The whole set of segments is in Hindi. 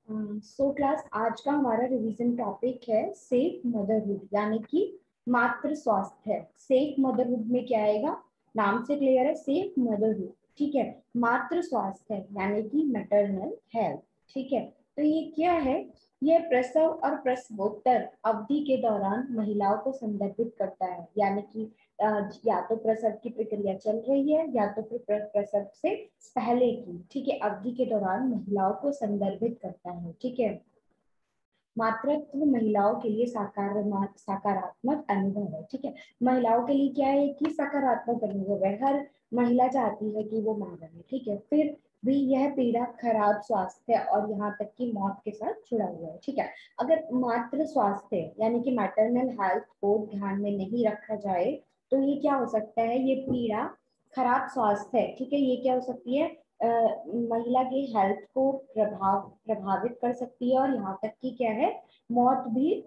सो क्लास, आज का हमारा रिवीजन टॉपिक है सेफ मदरहुड, यानी कि मातृ स्वास्थ्य। सेफ मदरहुड में क्या आएगा, नाम से क्लियर है, सेफ मदरहुड। ठीक है, मातृ स्वास्थ्य यानी कि मैटरनल हेल्थ। ठीक है, तो ये क्या है, यह प्रसव और प्रसवोत्तर अवधि के दौरान महिलाओं को संदर्भित करता है, यानी कि या तो प्रसव की प्रक्रिया चल रही है या तो फिर प्रसव से पहले की, ठीक है, अवधि के दौरान महिलाओं को संदर्भित करता है। ठीक है, मातृत्व महिलाओं के लिए सकारात्मक अनुभव है। ठीक है, महिलाओं के लिए क्या है कि सकारात्मक अनुभव है, हर महिला चाहती है कि वो मां बने। ठीक है, फिर भी यह पीड़ा खराब स्वास्थ्य और यहाँ तक कि मौत के साथ जुड़ा हुआ है। ठीक है, अगर मातृ स्वास्थ्य यानी कि मैटरनल हेल्थ को ध्यान में नहीं रखा जाए तो ये क्या हो सकता है, ये पीड़ा खराब स्वास्थ्य है। ठीक है, ये क्या हो सकती है, महिला की हेल्थ को प्रभावित कर सकती है और यहाँ तक कि क्या है, मौत भी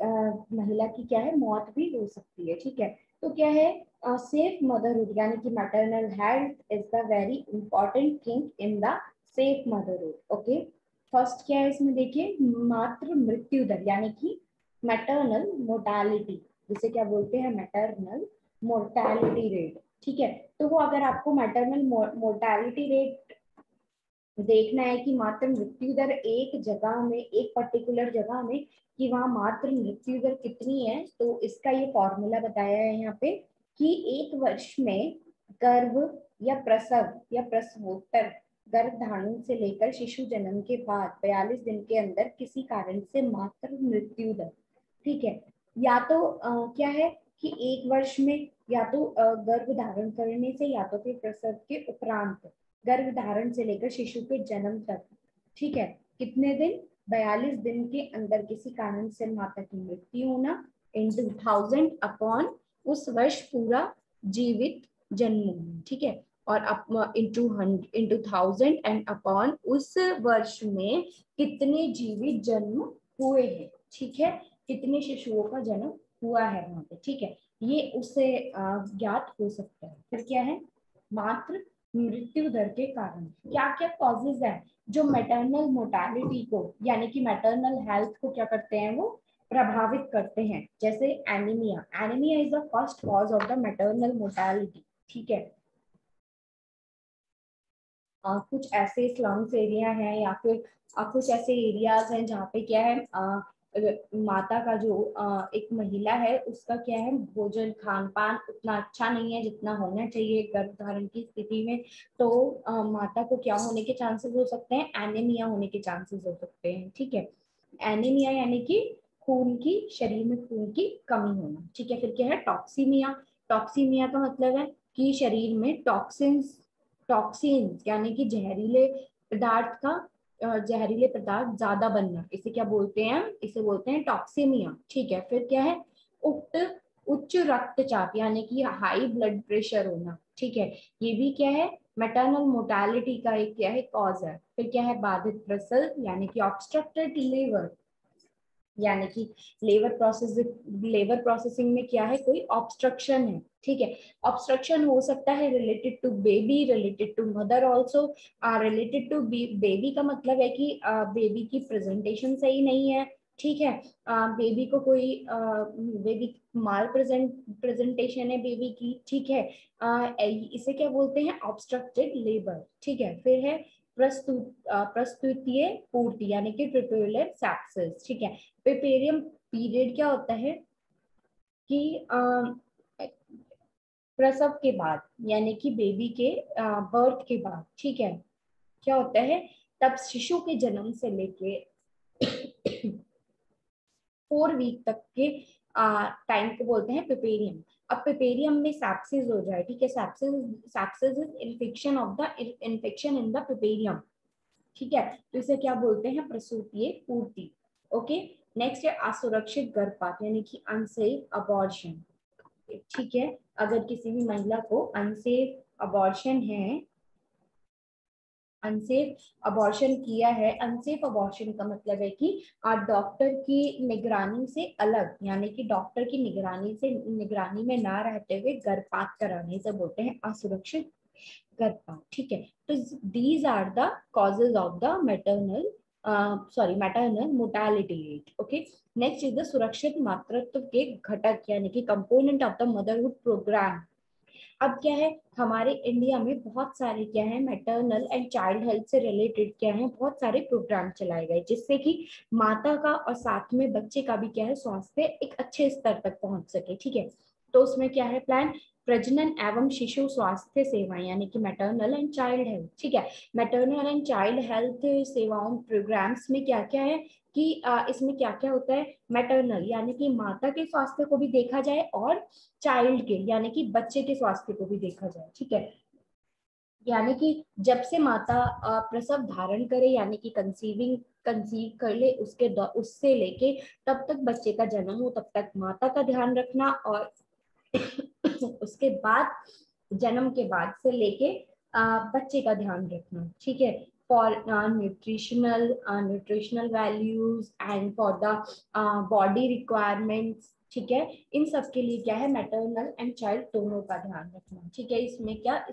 महिला की क्या है, मौत भी हो सकती है। ठीक है, तो क्या है, सेफ मदरहुड यानी कि maternal health is the very important thing in the safe motherhood. Okay, first क्या है इसमें, देखिए, मातृ मृत्यु दर यानी कि मैटरनल मोर्टालिटी, जिसे क्या बोलते हैं, मैटरनल मोर्टालिटी रेट। ठीक है, तो वो अगर आपको मैटरनल मोर्टालिटी रेट देखना है कि मातृ मृत्यु दर एक जगह में, एक पर्टिकुलर जगह में, कि वहां मातृ मृत्यु दर कितनी है, तो इसका ये फॉर्मूला बताया है यहाँ पे कि एक वर्ष में गर्भ या प्रसव या प्रसवोत्तर गर्भ धारण से लेकर शिशु जन्म के बाद 42 दिन के अंदर किसी कारण से मातृ मृत्यु दर, ठीक है, या तो क्या है कि एक वर्ष में, या तो गर्भ धारण करने से या तो फिर प्रसव के उपरांत, गर्भ धारण से लेकर शिशु के जन्म तक, ठीक है, कितने दिन, 42 दिन के अंदर किसी कारण से माता की मृत्यु होना, इंटू 1000 अपॉन उस वर्ष पूरा जीवित जन्म होना। ठीक है, और इंटू 1000 एंड अपॉन उस वर्ष में कितने जीवित जन्म हुए हैं। ठीक है, कितने शिशुओं का जन्म हुआ है वहां पे। ठीक है, ये उससे ज्ञात हो सकता है। फिर क्या है, मात्र मृत्यु दर के कारण क्या क्या कॉजेज है जो मैटरनल मोर्टालिटी को यानी कि मैटरनल हेल्थ को क्या करते हैं, वो प्रभावित करते हैं। जैसे anaemia, anaemia is the first cause of the maternal mortality. ठीक है, कुछ ऐसे स्लम्स एरिया हैं या फिर कुछ ऐसे एरियाज हैं जहाँ पे क्या है, माता का जो एक महिला है उसका क्या है, भोजन खान पान उतना अच्छा नहीं है जितना होना चाहिए गर्भ धारण की स्थिति में, तो माता को क्या होने के चांसेस हो सकते हैं, एनीमिया होने के चांसेस हो सकते हैं। ठीक है, एनीमिया यानी कि खून की, शरीर में खून की कमी होना। ठीक है, फिर क्या है, टॉक्सीमिया, टॉक्सीमिया का मतलब है कि शरीर में टॉक्सिन यानी कि जहरीले पदार्थ का जहरीले पदार्थ ज्यादा बनना, इसे क्या बोलते हैं, इसे बोलते हैं टॉक्सीमिया। ठीक है, फिर क्या है, उक्त उच्च रक्तचाप यानी कि हाई ब्लड प्रेशर होना। ठीक है, ये भी क्या है, मैटरनल मोर्टालिटी का एक क्या है, कॉज है। फिर क्या है, बाधित प्रसव यानी कि ऑब्स्ट्रक्टेड लीवर, यानी कि लेबर प्रोसेसिंग में क्या है, कोई ऑब्स्ट्रक्शन है। ठीक है, ऑब्स्ट्रक्शन हो सकता है related to baby, related to mother also. Related to baby का मतलब है कि बेबी की प्रेजेंटेशन सही नहीं है। ठीक है, बेबी को कोई बेबी माल प्रेजेंटेशन है बेबी की। ठीक है, इसे क्या बोलते हैं, ऑब्स्ट्रक्टेड लेबर। ठीक है, फिर है प्रस्तुतीय पूर्ति यानी कि ट्रिप्युलर सेप्सिस। ठीक है, पेपेरियम पीरियड क्या होता है कि प्रसव के बाद यानी कि बेबी के बर्थ के बाद, ठीक है, क्या होता है, तब शिशु के जन्म से लेके 4 वीक तक के टाइम को बोलते हैं पेपेरियम। अब पेपेरियम में सैप्सिस हो जाए, ठीक है, sepsis is infection in the पेपेरियम। ठीक है, तो इसे क्या बोलते हैं, प्रसूतीय पूर्ति। ओके, नेक्स्ट है असुरक्षित गर्भपात यानी कि अनसेफ अबॉर्शन। ठीक है, अगर किसी भी महिला को अनसेफ अबॉर्शन है, अनसेफ अबॉर्शन किया है, अनसेफ अबॉर्शन का मतलब है कि डॉक्टर की निगरानी से अलग, यानी कि डॉक्टर की निगरानी में ना रहते हुए गर्भपात कराने से बोलते हैं असुरक्षित गर्भपात। ठीक है, तो these are the causes of the maternal sorry maternal mortality rate. Okay, next is the सुरक्षित मातृत्व के घटक यानी कि component of the motherhood programme. अब क्या है, हमारे इंडिया में बहुत सारे क्या है मैटरनल एंड चाइल्ड हेल्थ से रिलेटेड क्या है बहुत सारे प्रोग्राम चलाए गए, जिससे कि माता का और साथ में बच्चे का भी क्या है स्वास्थ्य एक अच्छे स्तर तक पहुंच सके। ठीक है, तो उसमें क्या है प्लान, प्रजनन एवं शिशु स्वास्थ्य सेवाएं यानी कि मैटरनल एंड चाइल्ड हेल्थ। ठीक है, मैटरनल एंड चाइल्ड हेल्थ सेवाओं प्रोग्राम्स में क्या क्या है कि इसमें क्या क्या होता है, मैटरनल यानी कि माता के स्वास्थ्य को भी देखा जाए और चाइल्ड के यानी कि बच्चे के स्वास्थ्य को भी देखा जाए। ठीक है, यानी कि जब से माता प्रसव धारण करे यानी कि कंसीव कर ले उससे लेके तब तक बच्चे का जन्म हो तब तक माता का ध्यान रखना, और उसके बाद जन्म के बाद से लेके बच्चे का ध्यान रखना। ठीक है, for nutritional values and for the body requirements. ठीक है, इन सब के लिए क्या है मैटरनल एंड चाइल्ड दोनों का ध्यान रखना। ठीक है, इसमें क्या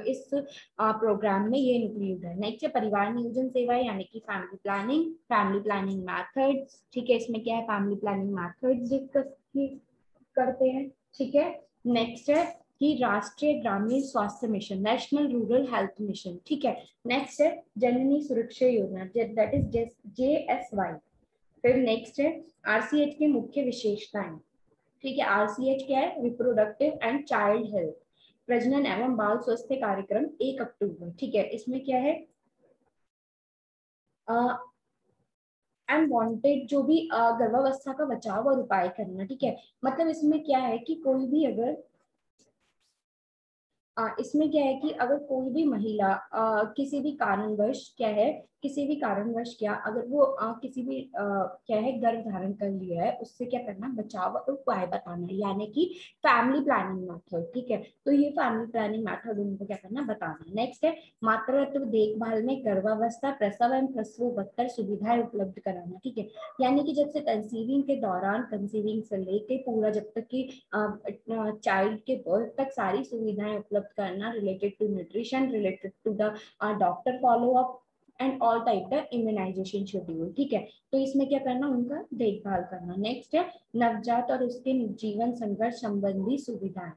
इस प्रोग्राम में ये इंक्लूड है। नेक्स्ट है परिवार नियोजन सेवाएं यानी कि फैमिली प्लानिंग मैथड्स। ठीक है, इसमें क्या है फैमिली प्लानिंग मैथड्स डिस्कस करते हैं। ठीक है, नेक्स्ट है कि राष्ट्रीय ग्रामीण स्वास्थ्य mission, national rural health mission. ठीक है, नेक्स्ट है जननी सुरक्षा योजना, दैट इज JSY। फिर नेक्स्ट है RCH की मुख्य विशेषताएं। ठीक है, RCH क्या है, रिप्रोडक्टिव एंड चाइल्ड हेल्थ, प्रजनन एवं बाल स्वास्थ्य कार्यक्रम 1 अक्टूबर। ठीक है, इसमें क्या है अनवांटेड जो भी गर्भावस्था का बचाव और उपाय करना। ठीक है, मतलब इसमें क्या है कि कोई भी अगर इसमें क्या है कि अगर कोई भी महिला किसी भी कारणवश क्या है, किसी भी कारणवश क्या अगर वो किसी भी क्या है गर्भ धारण कर लिया है, उससे क्या करना, बचाव और उपाय बताना है यानी कि फैमिली प्लानिंग मेथड। ठीक है, तो ये फैमिली प्लानिंग मेथड उनको क्या करना, बताना है। नेक्स्ट है मातृत्व देखभाल में गर्भावस्था प्रसव एवं प्रसवोत्तर सुविधाएं उपलब्ध कराना। ठीक है, यानी कि जब से कंसीविंग के दौरान, कंसीविंग से लेके पूरा जब तक की चाइल्ड के बर्थ तक सारी सुविधाएं उपलब्ध करना, related to nutrition, related to the doctor follow up and all type the immunization schedule. ठीक है, तो इसमें क्या करना, उनका देखभाल करना। नेक्स्ट है नवजात और उसके जीवन संघर्ष संबंधी सुविधाएं,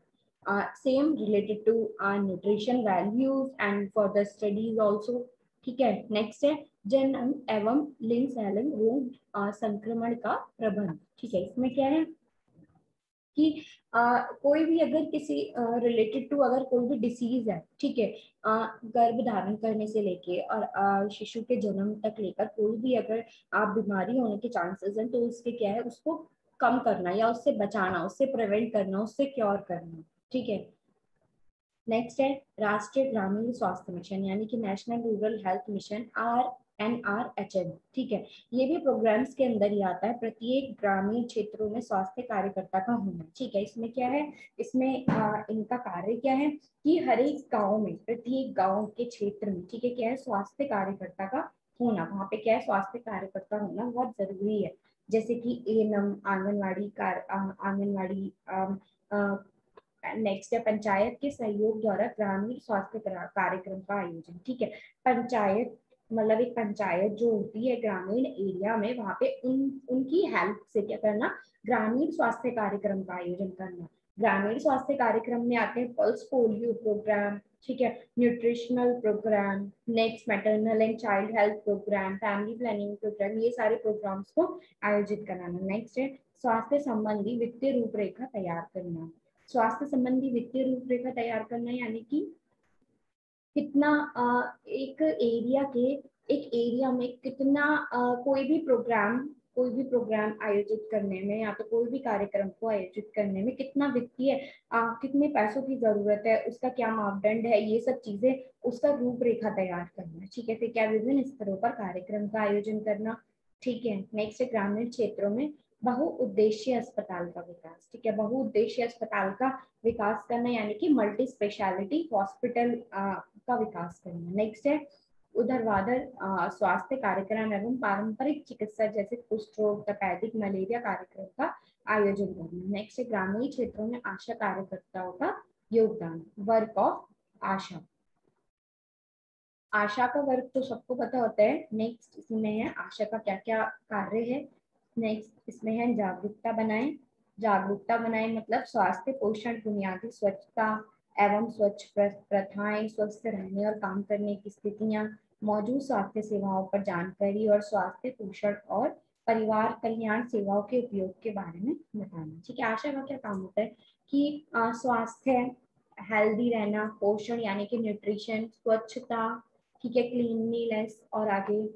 same related to nutrition values and for the studies also. ठीक है, नेक्स्ट है जन्म एवं लिंग सहलन रोग संक्रमण का प्रबंध। ठीक है, इसमें क्या है कि कोई भी अगर किसी रिलेटेड टू अगर कोई भी डिसीज है। ठीक है, गर्भ धारण करने से लेके और शिशु के जन्म तक लेकर कोई भी अगर बीमारी होने के चांसेस हैं, तो उसके क्या है उसको कम करना या उससे बचाना, उससे प्रिवेंट करना, उससे क्योर करना। ठीक है, नेक्स्ट है राष्ट्रीय ग्रामीण स्वास्थ्य मिशन यानी कि national rural health mission, NRHM। ठीक है, ये भी प्रोग्राम्स के अंदर ही आता है, प्रत्येक ग्रामीण क्षेत्रों में स्वास्थ्य कार्यकर्ता का होना। ठीक है, इसमें क्या है, इसमें इनका कार्य क्या है कि हर एक गाँव में, प्रत्येक गाँव के क्षेत्र में, ठीक है, क्या है स्वास्थ्य कार्यकर्ता का होना, वहाँ पे क्या है स्वास्थ्य कार्यकर्ता होना बहुत जरूरी है। जैसे कि ANM, आंगनवाड़ी, नेक्स्ट है पंचायत के सहयोग द्वारा ग्रामीण स्वास्थ्य कार्यक्रम का आयोजन। ठीक है, पंचायत मतलब एक पंचायत जो होती है ग्रामीण एरिया में, वहां पे उनकी हेल्प से क्या करना, ग्रामीण स्वास्थ्य कार्यक्रम का आयोजन करना। ग्रामीण स्वास्थ्य कार्यक्रम में आते हैं पल्स पोलियो प्रोग्राम। ठीक है, nutritional program, next maternal and child health program, family planning program, ये सारे प्रोग्राम्स को आयोजित कराना। नेक्स्ट है स्वास्थ्य संबंधी वित्तीय रूपरेखा तैयार करना। स्वास्थ्य संबंधी वित्तीय रूपरेखा तैयार करना यानी कि कितना एक एरिया में कितना कोई भी प्रोग्राम आयोजित करने में या तो कोई भी कार्यक्रम को आयोजित करने में कितना वित्तीय कितने पैसों की जरूरत है, उसका क्या मापदंड है, ये सब चीजें उसका रूपरेखा तैयार करना। ठीक है, फिर क्या विभिन्न स्तरों पर कार्यक्रम का आयोजन करना। ठीक है, नेक्स्ट है ग्रामीण क्षेत्रों में बहुउद्देशीय अस्पताल का विकास। ठीक है, बहुउद्देशीय अस्पताल का विकास करना यानी कि मल्टी स्पेशलिटी हॉस्पिटल का विकास करना। नेक्स्ट है ऊर्ध्वाधर स्वास्थ्य कार्यक्रम एवं पारंपरिक चिकित्सा जैसे कुष्ठ रोग, तपेदिक, मलेरिया कार्यक्रम का आयोजन करना। नेक्स्ट है ग्रामीण क्षेत्रों में आशा कार्यकर्ताओं का योगदान, वर्क ऑफ आशा। आशा का वर्क तो सबको पता होता है। नेक्स्ट इसमें है आशा का क्या क्या कार्य है। नेक्स्ट इसमें है जागरूकता बनाएं। जागरूकता बनाएं मतलब स्वास्थ्य पोषण, बुनियादी स्वच्छता एवं स्वच्छ प्रथाएं, स्वस्थ रहने और काम करने की स्थितियां, मौजूद स्वास्थ्य सेवाओं पर जानकारी और स्वास्थ्य पोषण और परिवार कल्याण सेवाओं के उपयोग के बारे में बताना। ठीक है, आशा का क्या काम होता है कि स्वास्थ्य, हेल्दी रहना, पोषण यानी कि न्यूट्रिशन, स्वच्छता, ठीक है, क्लीनलीनेस, और आगे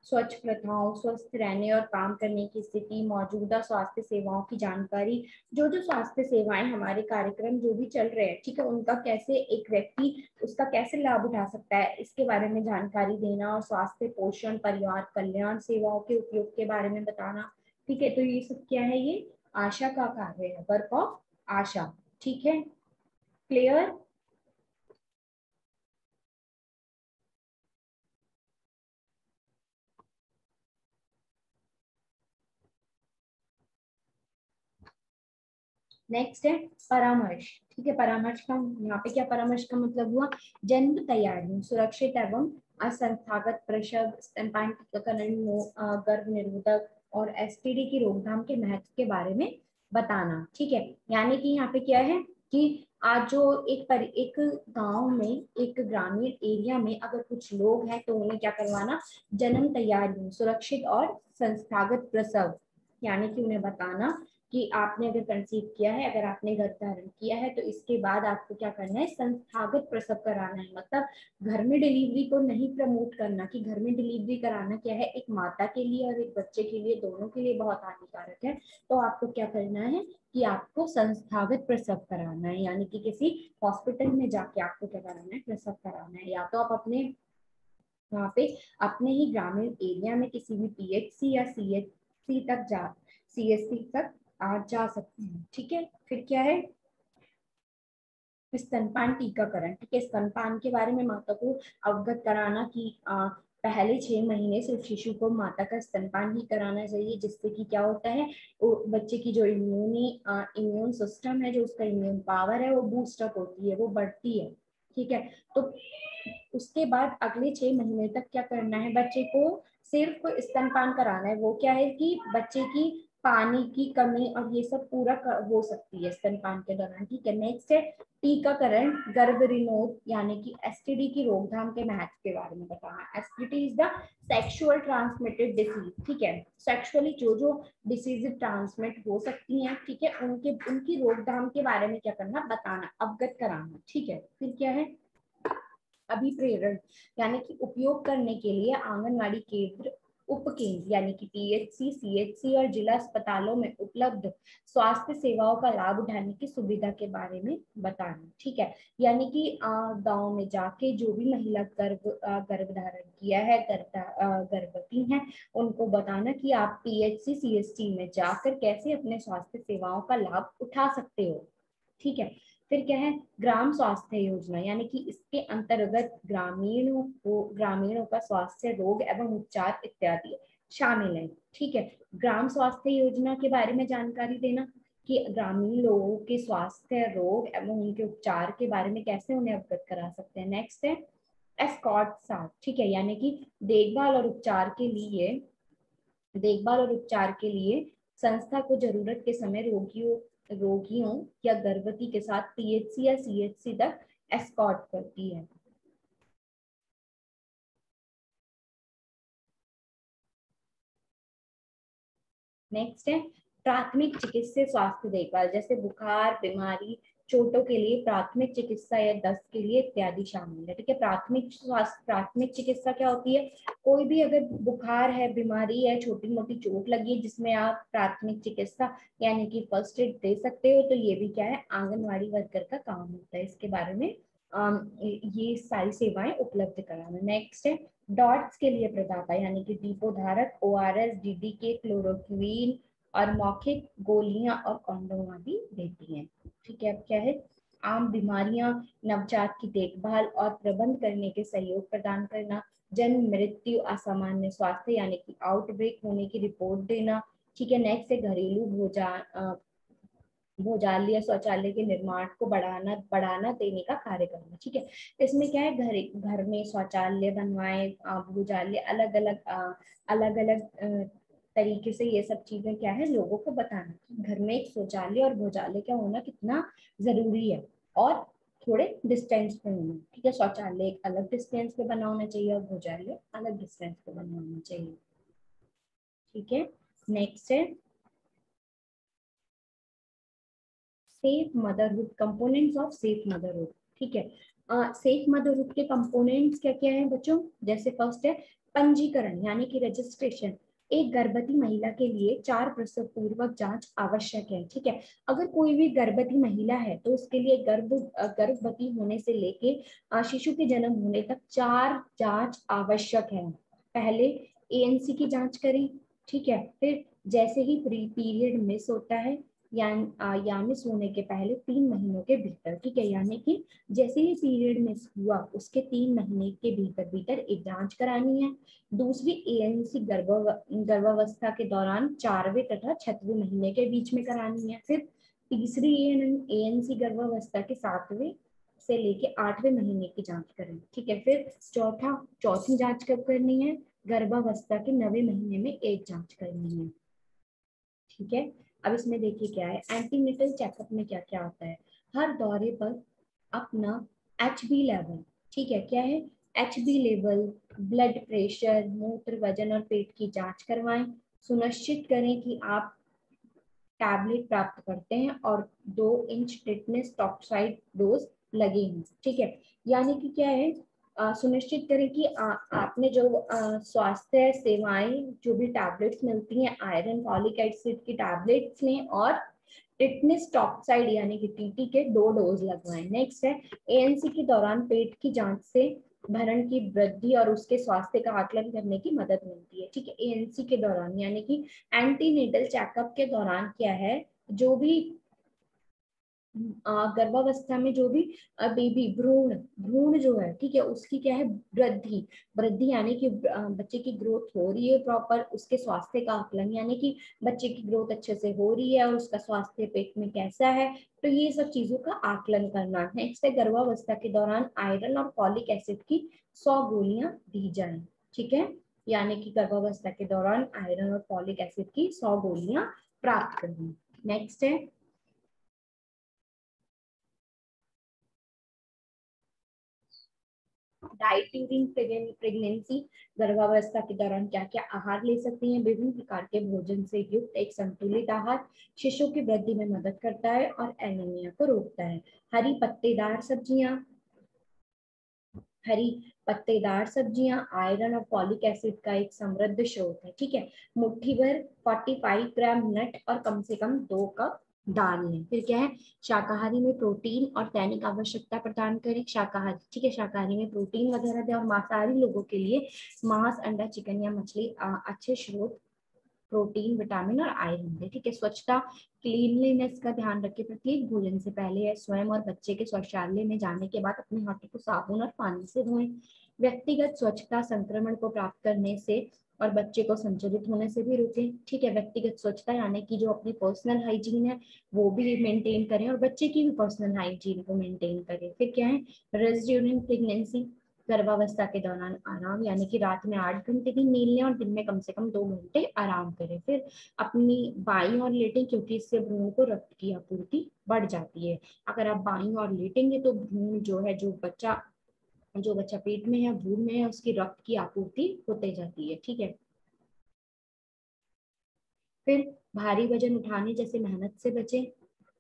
स्वच्छ प्रथाओं, स्वस्थ रहने और काम करने की स्थिति, मौजूदा स्वास्थ्य सेवाओं की जानकारी, जो जो स्वास्थ्य सेवाएं हमारे कार्यक्रम जो भी चल रहे हैं, ठीक है, उनका कैसे एक व्यक्ति उसका कैसे लाभ उठा सकता है, इसके बारे में जानकारी देना, और स्वास्थ्य पोषण परिवार कल्याण सेवाओं के उपयोग के बारे में बताना। ठीक है, तो ये सब क्या है, ये आशा का कार्य है, वर्क ऑफ आशा। ठीक है, क्लियर। नेक्स्ट है परामर्श। ठीक है, परामर्श का यहाँ पे क्या, परामर्श का मतलब हुआ जन्म तैयारी, सुरक्षित एवं असंस्थागत प्रसव, स्तनपान टीकाकरण, गर्भ निरोधक और एसटीडी की रोकथाम के महत्व के बारे में बताना। ठीक है, यानी कि यहाँ पे क्या है कि आज जो एक गांव में, एक ग्रामीण एरिया में अगर कुछ लोग हैं तो उन्हें क्या करवाना, जन्म तैयारी, सुरक्षित और संस्थागत प्रसव, यानी कि उन्हें बताना कि आपने अगर कंसीव किया है, अगर आपने गर्भ धारण किया है, तो इसके बाद आपको क्या करना है, संस्थागत प्रसव कराना है। मतलब घर में डिलीवरी को नहीं प्रमोट करना, कि घर में डिलीवरी कराना क्या है, एक माता के लिए और एक बच्चे के लिए, दोनों के लिए बहुत हानिकारक है। तो आपको क्या करना है कि आपको संस्थागत प्रसव कराना है, यानी कि किसी हॉस्पिटल में जाके आपको क्या कराना है, प्रसव कराना है। या तो आप अपने वहाँ पे अपने ही ग्रामीण एरिया में किसी भी पीएचसी या सीएचसी तक जा सीएससी तक आज जा सकते हैं। ठीक है, फिर क्या है, स्तनपान टीकाकरण। ठीक है, स्तनपान के बारे में माता को अवगत कराना कि पहले 6 महीने सिर्फ शिशु को माता का स्तनपान ही कराना चाहिए, जिससे कि क्या होता है, वो बच्चे की जो इम्यून सिस्टम है, जो उसका इम्यून पावर है, वो बूस्ट अप होती है, वो बढ़ती है। ठीक है, तो उसके बाद अगले 6 महीने तक क्या करना है, बच्चे को सिर्फ स्तनपान कराना है। वो क्या है कि बच्चे की पानी की कमी और ये सब पूरा हो सकती है स्तनपान के दौरान। ठीक है, नेक्स्ट है टीकाकरण, गर्भ निरोध यानी कि एसटीडी की रोकथाम के महत्व के बारे में बताना। STD is the sexual transmitted disease. ठीक है, सेक्सुअली जो जो डिसीज ट्रांसमिट हो सकती हैं, ठीक है, उनकी रोकथाम के बारे में क्या करना, बताना, अवगत कराना। ठीक है, फिर क्या है, अभिप्रेरण, यानी कि उपयोग करने के लिए आंगनवाड़ी केंद्र, उप केंद्र यानी कि पीएचसी, सीएचसी और जिला अस्पतालों में उपलब्ध स्वास्थ्य सेवाओं का लाभ उठाने की सुविधा के बारे में बताना। ठीक है, यानी कि गांव में जाके जो भी महिला गर्भ धारण किया है, गर्भवती हैं, उनको बताना कि आप पीएचसी सीएचसी में जाकर कैसे अपने स्वास्थ्य सेवाओं का लाभ उठा सकते हो। ठीक है, फिर क्या है, ग्राम स्वास्थ्य योजना, यानी कि इसके अंतर्गत ग्रामीणों का स्वास्थ्य, रोग एवं उपचार इत्यादि शामिल है। ठीक है, ग्राम स्वास्थ्य योजना के बारे में जानकारी देना कि ग्रामीण लोगों के स्वास्थ्य, रोग एवं उनके उपचार के बारे में कैसे उन्हें अवगत करा सकते हैं। नेक्स्ट है एस्कॉर्ट साथ। ठीक है, यानी कि देखभाल और उपचार के लिए संस्था को जरूरत के समय रोगियों या गर्भवती के साथ पीएचसी या सीएचसी तक एस्कॉर्ट करती है। नेक्स्ट है प्राथमिक चिकित्सा स्वास्थ्य देखभाल, जैसे बुखार, बीमारी, चोटों के लिए प्राथमिक चिकित्सा या दस्त के लिए इत्यादि शामिल है। ठीक है, प्राथमिक चिकित्सा क्या होती है, कोई भी अगर बुखार है, बीमारी है, छोटी मोटी चोट लगी है, जिसमें आप प्राथमिक चिकित्सा यानी कि फर्स्ट एड दे सकते हो, तो ये भी क्या है, आंगनवाड़ी वर्कर का काम होता है। इसके बारे में ये सारी सेवाएं उपलब्ध कराना। नेक्स्ट है डॉट्स के लिए प्रदाता, यानी कि दीपोधारक, ओआरएस, डीडीके, क्लोरोक्वीन और मौखिक गोलियां और कॉन्डोम आदि देती हैं। ठीक है, अब क्या है, आम बीमारियां, नवजात की देखभाल और प्रबंध करने के सहयोग प्रदान करना, जन्म, मृत्यु, असामान्य स्वास्थ्य यानी कि आउटब्रेक होने की रिपोर्ट देना। ठीक है, नेक्स्ट है घरेलू भोजाल या शौचालय के निर्माण को बढ़ाना बढ़ाना देने का कार्य करना। ठीक है, इसमें क्या है, घर में शौचालय बनवाए, भोजाल अलग अलग अलग अलग तरीके से, ये सब चीजें क्या है लोगों को बताना। घर में एक शौचालय और भोजालय क्या होना कितना जरूरी है, और थोड़े डिस्टेंस पे होना। ठीक है, शौचालय एक अलग डिस्टेंस पे बना होना चाहिए और भोजालय अलग डिस्टेंस पे बना होना चाहिए। ठीक है, नेक्स्ट है safe motherhood, components of safe motherhood. ठीक है, सेफ मदरहुड के कंपोनेंट्स क्या क्या है बच्चों, जैसे फर्स्ट है पंजीकरण यानी कि रजिस्ट्रेशन। एक गर्भवती महिला के लिए 4 प्रसव पूर्वक जांच आवश्यक है। ठीक है, अगर कोई भी गर्भवती महिला है तो उसके लिए गर्भवती होने से लेके शिशु के जन्म होने तक 4 जांच आवश्यक है। पहले एएनसी की जांच करें। ठीक है, फिर जैसे ही प्री पीरियड मिस होता है यानी सोने के पहले 3 महीनों के भीतर। ठीक है, यानी कि जैसे ही पीरियड मिस हुआ उसके 3 महीने के भीतर भीतर एक जांच करानी है। दूसरी एएनसी गर्भावस्था के दौरान 4वें तथा 6वें महीने के बीच में करानी है। फिर तीसरी एएनसी गर्भावस्था के 7वें से लेके 8वें महीने की जांच करें। ठीक है, फिर चौथी जांच कब करनी है, गर्भावस्था के 9वें महीने में एक जांच करनी है। ठीक है, अब इसमें देखिए क्या है, एंटीनेटल चेकअप में क्या क्या होता है। हर दौरे पर अपना HB लेवल, ठीक है क्या है, HB लेवल, ब्लड प्रेशर, मूत्र, वजन और पेट की जांच करवाएं। सुनिश्चित करें कि आप टैबलेट प्राप्त करते हैं और 2 इंच टिटनेस टॉक्साइड डोज लगे हैं। ठीक है, यानी कि क्या है, सुनिश्चित करें कि आपने जो स्वास्थ्य सेवाएं जो भी टैबलेट्स मिलती हैं, आयरन फॉलिक एसिड की टैबलेट्स लें और टिटनेस टॉक्साइड यानी कि टीटी के 2 डोज लगवाएं। नेक्स्ट है एएनसी के दौरान पेट की जांच से भरण की वृद्धि और उसके स्वास्थ्य का आकलन करने की मदद मिलती है। ठीक है, एएनसी के दौरान यानी कि एंटीनेटल चेकअप के दौरान क्या है, जो भी गर्भावस्था में जो भी बेबी भ्रूण भ्रूण जो है, ठीक है, उसकी क्या है वृद्धि वृद्धि यानी कि बच्चे की ग्रोथ हो रही है प्रॉपर, उसके स्वास्थ्य का आकलन यानी कि बच्चे की ग्रोथ अच्छे से हो रही है और उसका स्वास्थ्य पेट में कैसा है, तो ये सब चीजों का आकलन करना। नेक्स्ट है गर्भावस्था के दौरान आयरन और फॉलिक एसिड की 100 गोलियां दी जाए। ठीक है, यानी कि गर्भावस्था के दौरान आयरन और फॉलिक एसिड की 100 गोलियां प्राप्त करनी। नेक्स्ट है डाइट ड्यूरिंग प्रेगनेंसी, गर्भावस्था के दौरान क्या क्या आहार ले सकती हैं। विभिन्न प्रकार के भोजन से युक्त एक संतुलित आहार शिशु की वृद्धि में मदद करता है और एनीमिया को रोकता है। हरी पत्तेदार सब्जियां हरी पत्तेदार सब्जियां आयरन और फॉलिक एसिड का एक समृद्ध स्रोत है। ठीक है, मुट्ठी भर 45 ग्राम नट और कम से कम 2 कप दाल लें। फिर क्या है, शाकाहारी में प्रोटीन और दैनिक आवश्यकता प्रदान करें। शाकाहारी, ठीक है, शाकाहारी में प्रोटीन वगैरह दें और मांसाहारी लोगों के लिए मांस, अंडा, चिकन या मछली अच्छे स्रोत प्रोटीन, विटामिन और आयरन दे। ठीक है, स्वच्छता क्लीनलीनेस का ध्यान रखें। प्रत्येक भोजन से पहले या स्वयं और बच्चे के शौचालय में जाने के बाद अपने हाथों को साबुन और पानी से धोएं। व्यक्तिगत स्वच्छता संक्रमण को प्राप्त करने से और बच्चे को संचरित होने से भी रोकें। ठीक है, व्यक्तिगत स्वच्छता यानी कि जो अपनी पर्सनल हाइजीन है वो भी मेंटेन करें और बच्चे की भी पर्सनल हाइजीन को मेंटेन करें। फिर क्या है, रेस्ट ड्यूरिंग प्रेगनेंसी, गर्भावस्था के दौरान आराम यानी कि रात में 8 घंटे की नींद लें और दिन में कम से कम 2 घंटे आराम करें। फिर अपनी बाईं ओर लेटें क्योंकि इससे भ्रूण को रक्त की आपूर्ति बढ़ जाती है। अगर आप बाईं ओर लेटेंगे तो भ्रूण जो है, जो बच्चा पेट में है, भ्रूण में है, उसकी रक्त की आपूर्ति होते जाती है। ठीक है, फिर भारी वजन उठाने जैसे मेहनत से बचें।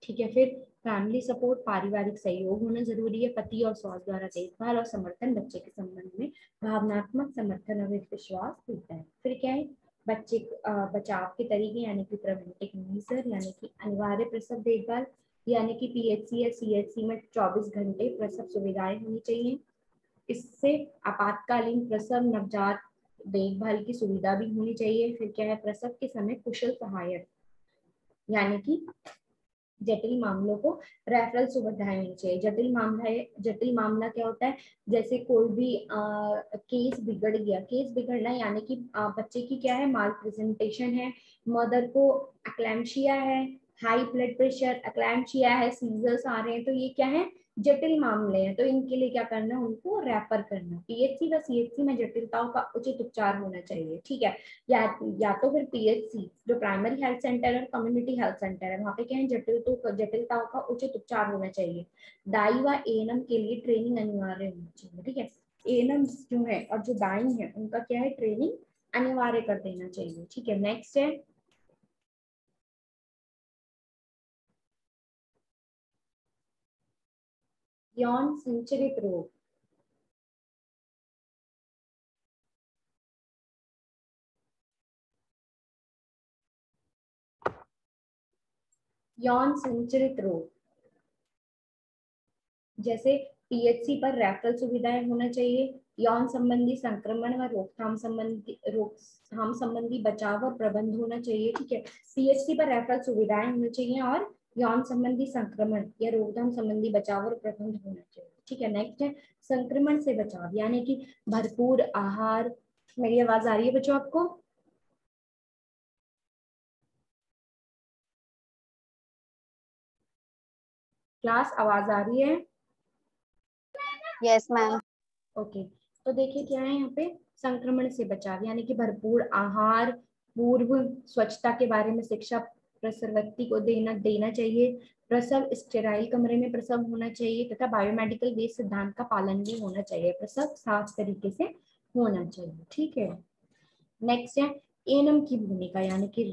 ठीक है, फिर फैमिली सपोर्ट, पारिवारिक सहयोग होना जरूरी है। पति और सास द्वारा देखभाल और समर्थन बच्चे के संबंध में भावनात्मक समर्थन और विश्वास देता है। फिर क्या है, बचाव के तरीके यानी कि प्रिवेंटिव मेजर यानी कि अनिवार्य प्रसव देखभाल यानी कि पीएचसी या सीएचसी में 24 घंटे प्रसव सुविधाएं होनी चाहिए। इससे आपातकालीन प्रसव, नवजात देखभाल की सुविधा भी होनी चाहिए। फिर क्या है, प्रसव के समय कुशल सहायक यानी कि जटिल मामलों को रेफरल सुविधाएं होनी चाहिए। जटिल मामला क्या होता है, जैसे कोई भी केस बिगड़ गया, केस बिगड़ना यानी कि बच्चे की क्या है, माल प्रेजेंटेशन है, मदर को एक्लैम्शिया है, हाई ब्लड प्रेशर, एक्लैम्पशिया है, सीजर्स आ रहे हैं, तो ये क्या है, जटिल मामले हैं, तो इनके लिए क्या करना है, उनको रेफर करना। पीएचसी व सीएचसी में जटिलताओं का उचित उपचार होना चाहिए, ठीक है। या तो फिर पीएचसी जो प्राइमरी हेल्थ सेंटर है, कम्युनिटी हेल्थ सेंटर है, वहाँ पे क्या है, जटिलताओं का उचित उपचार होना चाहिए। दाई व एएनएम के लिए ट्रेनिंग अनिवार्य होनी चाहिए, ठीक है। एएनएम जो है और जो दाई है उनका क्या है, ट्रेनिंग अनिवार्य कर देना चाहिए, ठीक है। नेक्स्ट है यौन संचरित रोग। यौन संचरित रोग जैसे पीएचसी पर रेफरल सुविधाएं होना चाहिए, यौन संबंधी संक्रमण व रोकथाम संबंधी बचाव और प्रबंध होना चाहिए, ठीक है। पीएचसी पर रेफरल सुविधाएं होनी चाहिए और यौन संबंधी संक्रमण या रोकथाम संबंधी बचाव और प्रबंध होना चाहिए, ठीक है। नेक्स्ट है संक्रमण से बचाव, यानी कि भरपूर आहार। मेरी आवाज आ रही है बच्चों आपको? क्लास आवाज आ रही है? Yes ma'am. ओके, तो देखिए क्या है यहाँ पे, संक्रमण से बचाव यानी कि भरपूर आहार, पूर्व स्वच्छता के बारे में शिक्षा प्रसव व्यक्ति को देना चाहिए, प्रसव स्टेराइल कमरे में प्रसव होना चाहिए तथा बायोमेडिकल वेस्ट सिद्धांत का पालन भी होना चाहिए, प्रसव साफ तरीके से होना चाहिए, ठीक है। नेक्स्ट है एनम की भूमिका, यानी कि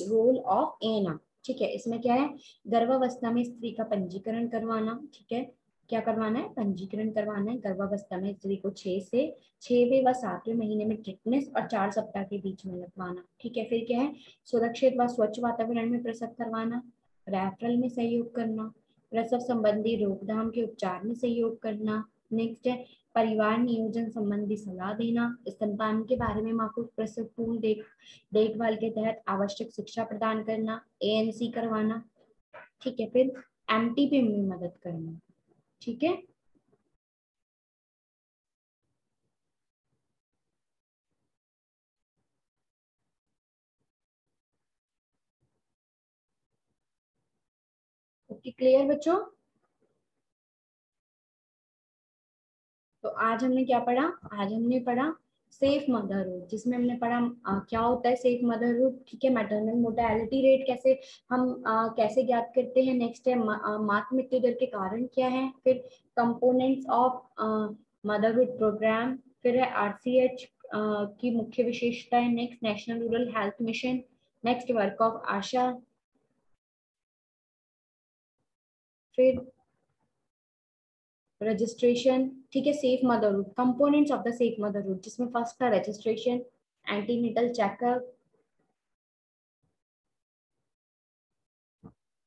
रोल ऑफ एनम, ठीक है। इसमें क्या है, गर्भावस्था में स्त्री का पंजीकरण करवाना, ठीक है। क्या करवाना है, पंजीकरण करवाना है। गर्भावस्था में स्त्री को 6वें व 7वें महीने में टिटनेस और 4 सप्ताह के बीच में लगवाना, ठीक है। फिर क्या है, सुरक्षित व स्वच्छ वातावरण में प्रसव करवाना, रेफरल में सहयोग करना, प्रसव संबंधी रोकथाम के उपचार में सहयोग करना। नेक्स्ट है परिवार नियोजन संबंधी सलाह देना, स्तनपान के बारे में माँ को प्रसव पूर्ण देखभाल के तहत आवश्यक शिक्षा प्रदान करना, एएनसी करवाना, ठीक है। फिर एमटीपी में मदद करना, ठीक है। ओके, क्लियर बच्चों? तो आज हमने क्या पढ़ा, आज हमने पढ़ा सेफ मदरहुड, जिसमें हमने पढ़ा क्या होता है सेफ मदरहुड, ठीक है। मैटरनल मोर्टेलिटी रेट कैसे हम कैसे ज्ञात करते हैं। नेक्स्ट है मातृ मृत्यु दर के कारण क्या है। फिर कंपोनेंट्स ऑफ मदरहुड प्रोग्राम। फिर है आरसीएच की मुख्य विशेषताएं। Next national rural health mission. Next work of ASHA. फिर रजिस्ट्रेशन, ठीक है। Safe motherhood, components of the safe motherhood, जिसमें फर्स्ट था रजिस्ट्रेशन, एंटीनेटल चेकअप,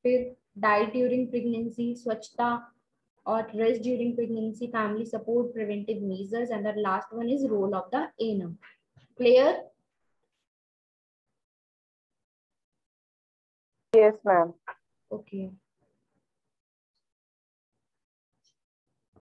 फिर डाइट ड्यूरिंग प्रेगनेंसी, स्वच्छता और rest during pregnancy, family support, preventive measures, and the last one is role of the ANM. Clear? Yes ma'am. Okay.